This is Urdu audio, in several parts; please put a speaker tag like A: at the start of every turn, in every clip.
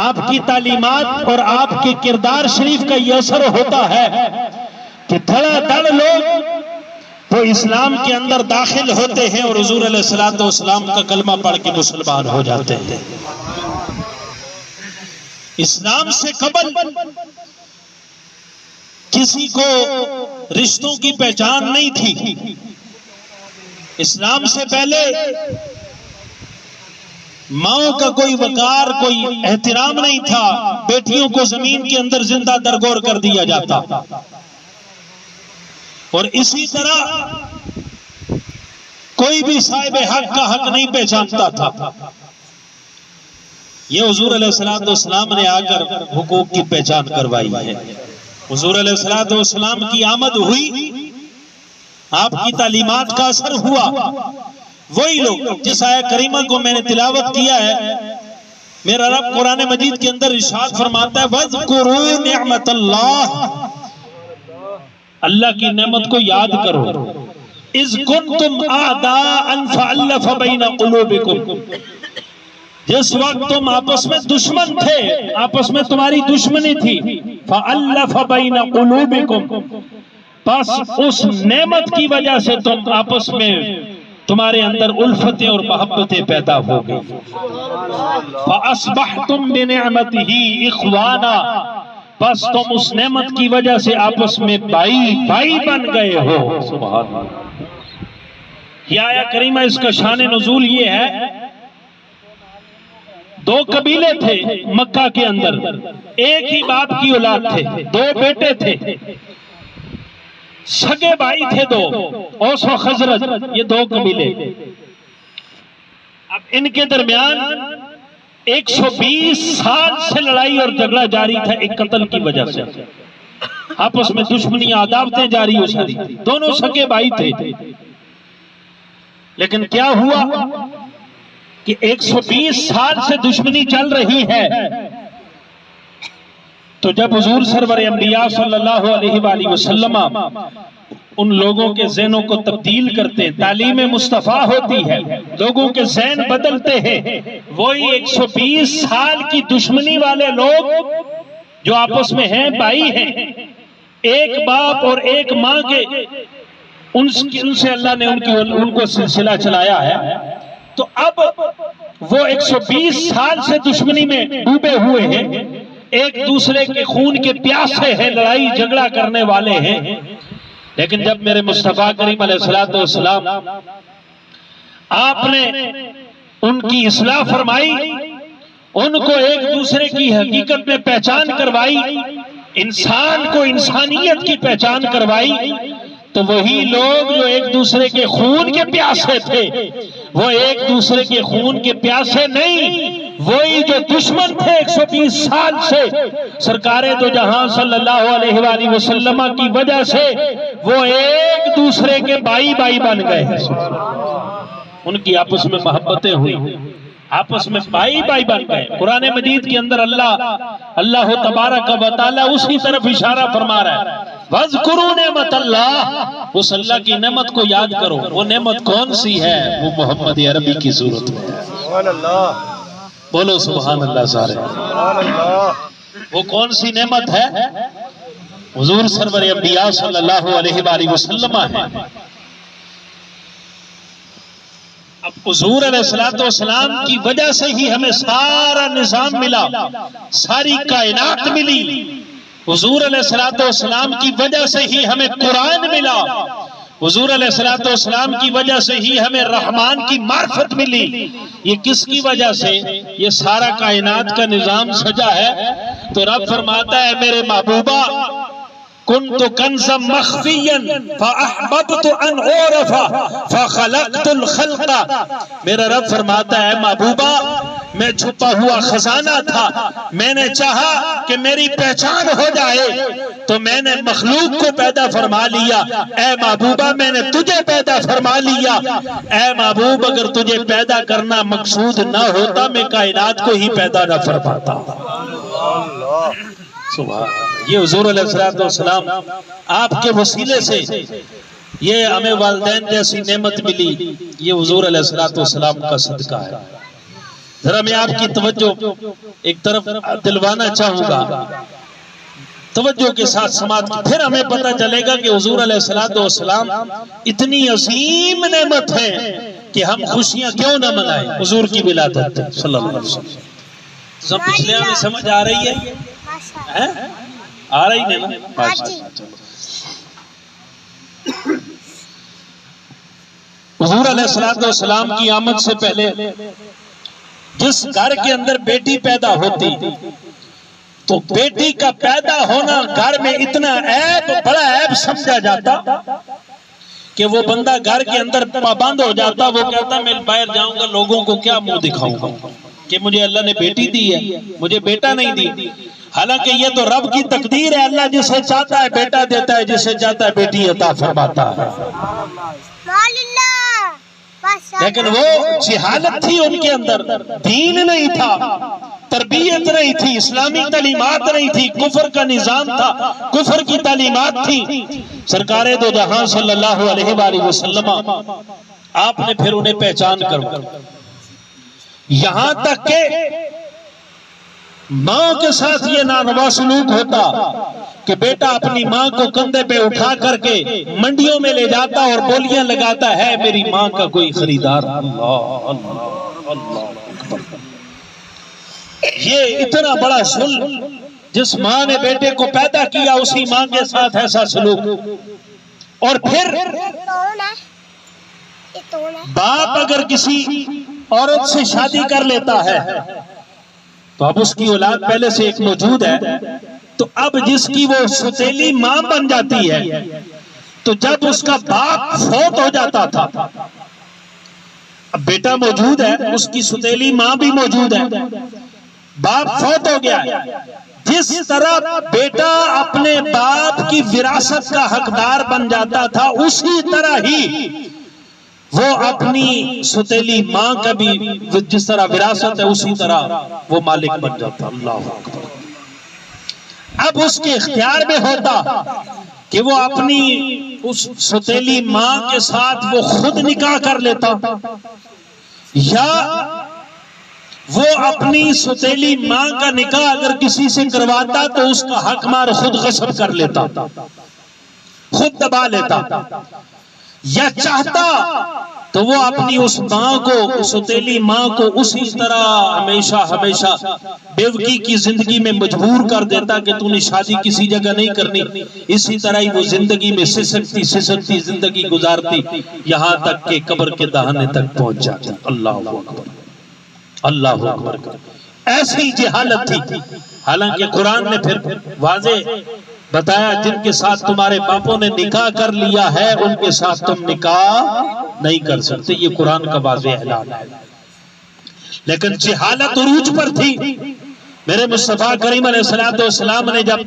A: آپ کی تعلیمات اور آپ کے کردار شریف کا یہ اثر ہوتا ہے کہ دھڑا دھڑ لوگ وہ اسلام کے اندر داخل ہوتے ہیں اور حضور علیہ السلام کا کلمہ پڑھ کے مسلمان ہو جاتے ہیں۔ اسلام سے قبل کسی کو رشتوں کی پہچان نہیں تھی۔ اسلام سے پہلے ماؤں کا کوئی وقار، کوئی احترام نہیں تھا، بیٹیوں کو زمین کے اندر زندہ درگور کر دیا جاتا، اور اسی طرح کوئی بھی صاحب حق کا حق نہیں پہچانتا تھا۔ یہ حضور علیہ السلام نے آ کر حقوق کی پہچان کروائی ہے۔ حضور علیہ السلام کی آمد ہوئی، آپ کی تعلیمات کا اثر ہوا، وہی لوگ جس آیت کریمہ کو میں نے تلاوت کیا ہے، میرا رب قرآن مجید کے اندر ارشاد فرماتا ہے وَاذْكُرُوا نِعْمَةَ اللَّهِ، اللہ کی نعمت کو یاد کرو، اِذْ كُنْتُمْ أَعْدَاءً فَأَلَّفَ بَيْنَ قُلُوبِكُمْ، جس وقت تم آپس میں دشمن تھے، آپس میں تمہاری دشمنی تھی، فَأَلَّفَ بَيْنَ قُلُوبِكُمْ، پس اس نعمت کی وجہ سے تم آپس میں تمہارے اندر الفتیں اور محبتیں پیدا ہو گئی، فَأَصْبَحْتُمْ بِنِعْمَتِهِ إِخْوَانًا، بس تم اس نعمت کی وجہ سے آپس میں بھائی بن گئے ہو۔ سبحان اللہ۔ یہ آیت کریمہ اس کا شان نزول یہ ہے، دو قبیلے تھے مکہ کے اندر، ایک ہی باپ کی اولاد تھے، دو بیٹے تھے، سگے بھائی تھے دو، اوس و خزرج، یہ دو قبیلے۔ اب ان کے درمیان 120 سال سے لڑائی اور جھگڑا جاری تھا، ایک قتل کی وجہ سے آپس میں دشمنی عداوتیں جاری ہو ساری، دونوں سگے بھائی تھے۔ لیکن کیا ہوا کہ 120 سال سے دشمنی چل رہی ہے، تو جب حضور سرور انبیاء صلی اللہ علیہ وآلہ وسلم ان لوگوں کے ذہنوں کو تبدیل کرتے ہیں، تعلیم مصطفیٰ ہوتی ہے، لوگوں کے ذہن بدلتے ہیں، وہی 120 سال کی دشمنی والے لوگ جو آپس میں ہیں، بھائی ہیں، ایک باپ اور ایک ماں کے، ان سے اللہ نے ان کو سلسلہ چلایا ہے، تو اب وہ 120 سال سے دشمنی میں ڈوبے ہوئے ہیں، ایک دوسرے کے خون کے پیاسے ہیں، لڑائی جھگڑا کرنے والے ہیں۔ لیکن جب میرے مصطفیٰ کریم علیہ السلام آپ نے ان کی اصلاح فرمائی، ان کو ایک دوسرے کی حقیقت میں پہچان کروائی، انسان کو انسانیت کی پہچان کروائی، تو وہی لوگ جو ایک دوسرے کے خون کے پیاسے تھے، وہ ایک دوسرے کے خون کے پیاسے نہیں، وہی جو دشمن تھے 120 سال سے سرکار دو جہاں صلی اللہ علیہ وآلہ وسلم کی وجہ سے، وہ ایک دوسرے کے بھائی بن گئے، ان کی آپس میں محبتیں ہوئی، آپس میں بھائی بن گئے۔ قرآن مجید کے اندر اللہ تبارک و تعالی اسی طرف اشارہ فرما رہا ہے، وَاذْكُرُوا نِعْمَةَ اللَّهِ، اس اللہ کی نعمت کو یاد کرو۔ وہ نعمت کون سی ہے؟ وہ محمد عربی کی صورت میں ہے۔ سبحان اللہ، بولو سبحان اللہ سارے۔ وہ کون سی نعمت ہے؟ حضور سرور انبیاء صلی اللہ علیہ وآلہ وسلم ہے۔ اب حضور علیہ السلام کی وجہ سے ہی ہمیں سارا نظام ملا، ساری کائنات ملی، حضور علیہ السلام کی وجہ سے ہی ہمیں قرآن ملا، حضور علیہ السلام کی وجہ سے ہی ہمیں رحمان کی معرفت ملی۔ یہ کس کی وجہ سے یہ سارا کائنات کا نظام سجا ہے؟ تو رب فرماتا ہے میرے محبوبہ كنت كنزا مخفيا فأحببت أن أعرف فخلقت الخلق، میرا رب فرماتا ہے محبوبہ میں چھپا ہوا خزانہ تھا، میں نے چاہا کہ میری پہچان ہو جائے تو میں نے مخلوق کو پیدا فرما لیا۔ اے محبوبہ میں نے تجھے پیدا فرما لیا۔ اے محبوب اگر تجھے پیدا کرنا مقصود نہ ہوتا میں کائنات کو ہی پیدا نہ فرماتا۔ یہ حضور علیہ السلام آپ کے وسیلے سے یہ ہمیں والدین جیسی نعمت ملی، یہ حضور علیہ السلام کا صدقہ ہے۔ ذرا میں آپ کی توجہ ایک طرف دلوانا چاہوں گا، توجہ کے ساتھ سماعت کی، پھر ہمیں پتہ چلے گا کہ حضور علیہ السلام اتنی عظیم نعمت ہے کہ ہم خوشیاں کیوں نہ منائیں حضور کی ولادت صلی اللہ علیہ وسلم۔ پچھلے میں سمجھ آ رہی ہے؟ آ رہی نہیں نا؟ حضور علیہ السلام کی آمد سے پہلے جس گھر کے اندر بیٹی پیدا ہوتی تو بیٹی کا پیدا ہونا گھر میں اتنا عیب، بڑا عیب سمجھا جاتا کہ وہ بندہ گھر کے اندر پابند ہو جاتا، وہ کہتا میں باہر جاؤں گا لوگوں کو کیا منہ دکھاؤں گا کہ مجھے اللہ نے بیٹی دی ہے، مجھے بیٹا نہیں دی۔ حالانکہ یہ تو رب کی تقدیر ہے، اللہ جسے چاہتا ہے بیٹا دیتا ہے، جسے چاہتا ہے بیٹی عطا فرماتا ہے۔ لیکن وہ جہالت تھی ان کے اندر، دین نہیں تھا، تربیت نہیں تھی، اسلامی تعلیمات نہیں تھی، کفر کا نظام تھا، کفر کی تعلیمات تھی۔ سرکار دو جہاں صلی اللہ علیہ وآلہ وسلم آپ نے پھر انہیں پہچان کر یہاں تک کہ ماں کے ساتھ یہ ناروا سلوک ہوتا کہ بیٹا اپنی ماں کو کندھے پہ اٹھا کر کے منڈیوں میں لے جاتا اور بولیاں لگاتا ہے میری ماں کا کوئی خریدار۔ یہ اتنا بڑا ظلم، جس ماں نے بیٹے کو پیدا کیا اسی ماں کے ساتھ ایسا سلوک۔ اور پھر باپ اگر کسی عورت سے شادی کر لیتا ہے تو اب اس کی اولاد پہلے سے ایک موجود ہے، تو اب جس کی وہ ستیلی ماں بن جاتی ہے، تو جب اس کا باپ فوت ہو جاتا تھا، اب بیٹا موجود ہے، اس کی ستیلی ماں بھی موجود ہے، باپ فوت ہو گیا، جس طرح بیٹا اپنے باپ کی وراثت کا حقدار بن جاتا تھا اسی طرح ہی وہ اپنی ستیلی ماں کا بھی جس طرح وراثت ہے اسی طرح وہ مالک بن جاتا۔ اللہ اکبر۔ اب اس کے اختیار میں ہوتا کہ وہ اپنی اس ستیلی ماں کے ساتھ وہ خود نکاح کر لیتا، یا وہ اپنی ستیلی ماں کا نکاح اگر کسی سے کرواتا تو اس کا حق مار خود غصب کر لیتا، خود دبا لیتا، یا چاہتا تو وہ اپنی اس ماں کو، ستیلی ماں کو اسی طرح ہمیشہ بیوگی کی زندگی میں مجبور کر دیتا کہ تو نے شادی کسی جگہ نہیں کرنی، اسی طرح ہی وہ زندگی میں سسکتی زندگی گزارتی یہاں تک کہ قبر کے دہانے تک پہنچ جاتی۔ اللہ اکبر، اللہ اکبر۔ ایسی جہالت تھی۔ حالانکہ قرآن نے پھر واضح بتایا جن کے ساتھ تمہارے باپوں نے نکاح کر لیا ہے ان کے ساتھ تم نکاح نہیں کر سکتے، یہ قرآن کا واضح اعلان ہے۔ لیکن جہالت عروج پر تھی۔ میرے مصطفیٰ کریم علیہ السلام نے جب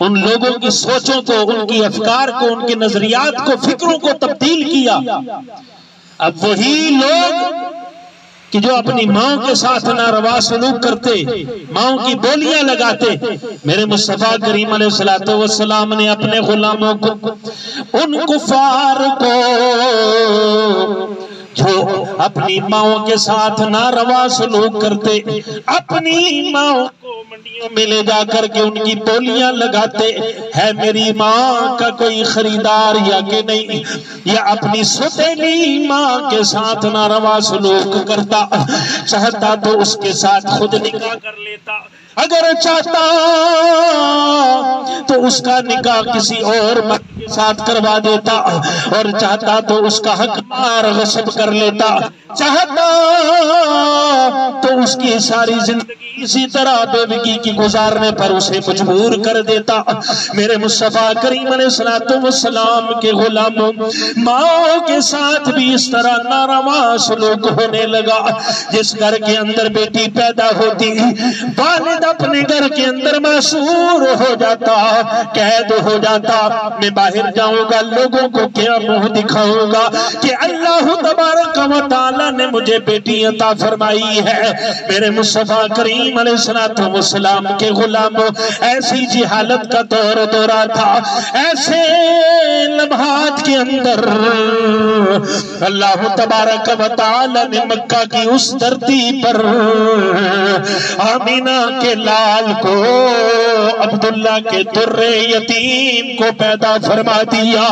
A: ان لوگوں کی سوچوں کو، ان کی افکار کو، ان کے نظریات کو، فکروں کو تبدیل کیا، اب وہی لوگ کہ جو اپنی ماں کے ساتھ ناروا سلوک کرتے، ماں کی بولیاں لگاتے، میرے مصطفیٰ کریم علیہ السلام نے اپنے غلاموں کو، ان کفار کو جو اپنی ماں کے ساتھ ناروا سلوک کرتے، اپنی ماں کو منڈیوں میں لے جا کر کے ان کی بولیاں لگاتے، ہے میری ماں کا کوئی خریدار یا کہ نہیں، یا اپنی ستیلی ماں کے ساتھ ناروا سلوک کرتا، چاہتا تو اس کے ساتھ خود نکاح کر لیتا، اگر چاہتا تو اس کا نکاح کسی اور مرد کے ساتھ کروا دیتا، اور چاہتا تو اس کا حق مار غصب کر لیتا، چاہتا تو اس کی ساری زندگی اسی طرح بیوگی کی گزارنے پر اسے مجبور کر دیتا۔ میرے مصطفیٰ کریم علیہ السلام کے غلاموں، ماں کے ساتھ بھی اس طرح ناروا سلوک ہونے لگا۔ جس گھر کے اندر بیٹی پیدا ہوتی، والد اپنے گھر کے اندر معصور ہو جاتا، قید ہو جاتا، میں باہر جاؤں گا لوگوں کو کیا منہ دکھاؤں گا کہ اللہ تبارک و تعالی نے مجھے بیٹی عطا فرمائی ہے۔ میرے مصطفیٰ کریم ابراہیم علیہ السلام کے غلاموں، ایسی جہالت کا دورہ تھا، ایسے لمحات کے اندر اللہ تبارک و تعالی نے مکہ کی اس دھرتی پر آمینہ کے لال کو، عبداللہ کے در یتیم کو پیدا فرما دیا۔